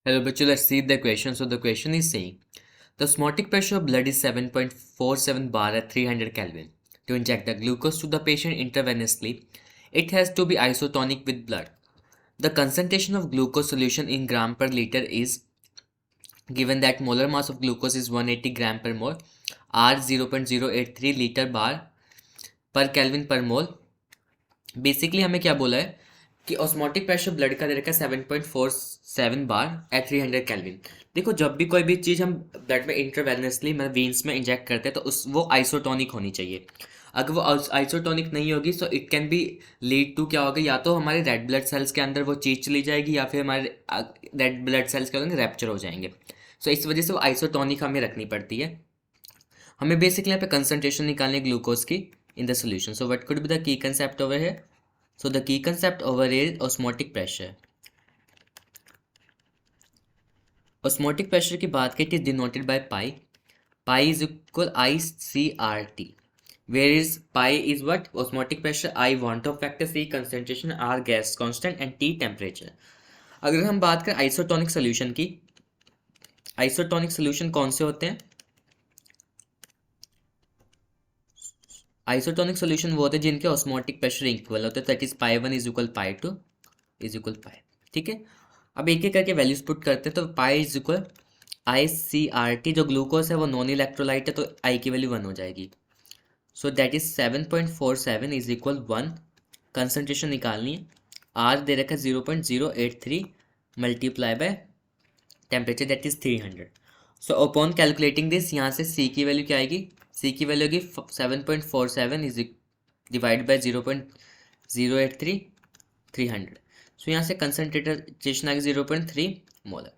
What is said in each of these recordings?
Hello, but let's see the question. So the question is saying the osmotic pressure of blood is 7.47 bar at 300 Kelvin. To inject the glucose to the patient intravenously, it has to be isotonic with blood. The concentration of glucose solution in gram per liter is given that molar mass of glucose is 180 gram per mole, R 0.083 liter bar per Kelvin per mole. Basically हमें क्या बोला है कि osmotic pressure blood का दे रखा है 7.47 बार eight 300 kelvin. देखो, जब भी कोई भी चीज़ हम ब्लड में इंट्रावेनसली मतलब वेन्स में इंजेक्ट करते हैं तो उस वो आइसोटोनिक होनी चाहिए। अगर वो आइसोटोनिक नहीं होगी so it can be lead to क्या होगा, या तो हमारे रेड ब्लड सेल्स के अंदर वो चीज़ चली जाएगी या फिर हमारे रेड ब्लड सेल्स के अंदर रैप्चर हो जाएंगे। सो इस वजह से वो आइसोटोनिक हमें रखनी पड़ती है। हमें बेसिकली यहाँ पे कंसंट्रेशन निकालनी है ग्लूकोज की in the solution. So what could be the key concept over here? So the key concept over here is osmotic pressure. Osmotic pressure की बात करें, it is denoted by pi. Pi is equal ICRT. Where is pi is what? Osmotic pressure, I want of factor, C concentration, R gas constant and T temperature. अगर हम बात करें isotonic solution की, isotonic solution कौन से होते हैं? Isotonic solution वो होते हैं जिनके ऑस्मोटिक प्रेशर इक्वल होते हैं, that is pi 1 is equal pi 2 is equal pi. ठीक है, अब एक एक करके वैल्यूज पुट करते हैं। तो पाई इज इक्वल ICRT, जो ग्लूकोज है वो नॉन इलेक्ट्रोलाइट है तो आई की वैल्यू 1 हो जाएगी। So that is 7.47 is equal 1। Concentration निकालनी है, आर दे रखा है 0.083 multiply by temperature that is 300। So upon calculating this, यहाँ से सी की वैल्यू क्या आएगी? सी की वैल्यू होगी 7.47 इज डिवाइड बाई 0.083 300। सो यहाँ से कंसनट्रेशन आ गया 0.3 मोलर।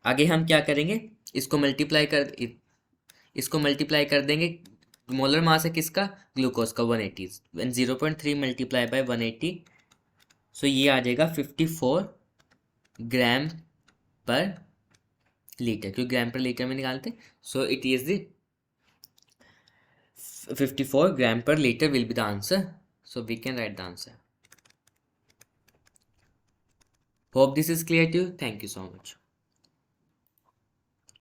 आगे हम क्या करेंगे, इसको मल्टीप्लाई कर देंगे। मोलर मास है किसका? ग्लूकोज का 180। 0.3 मल्टीप्लाई बाय 180, सो ये आ जाएगा 54 ग्राम पर लीटर, क्योंकि ग्राम पर लीटर में निकालते। So it is the 54 gram per liter will be the answer. So we can write the answer. Hope this is clear to you. Thank you so much.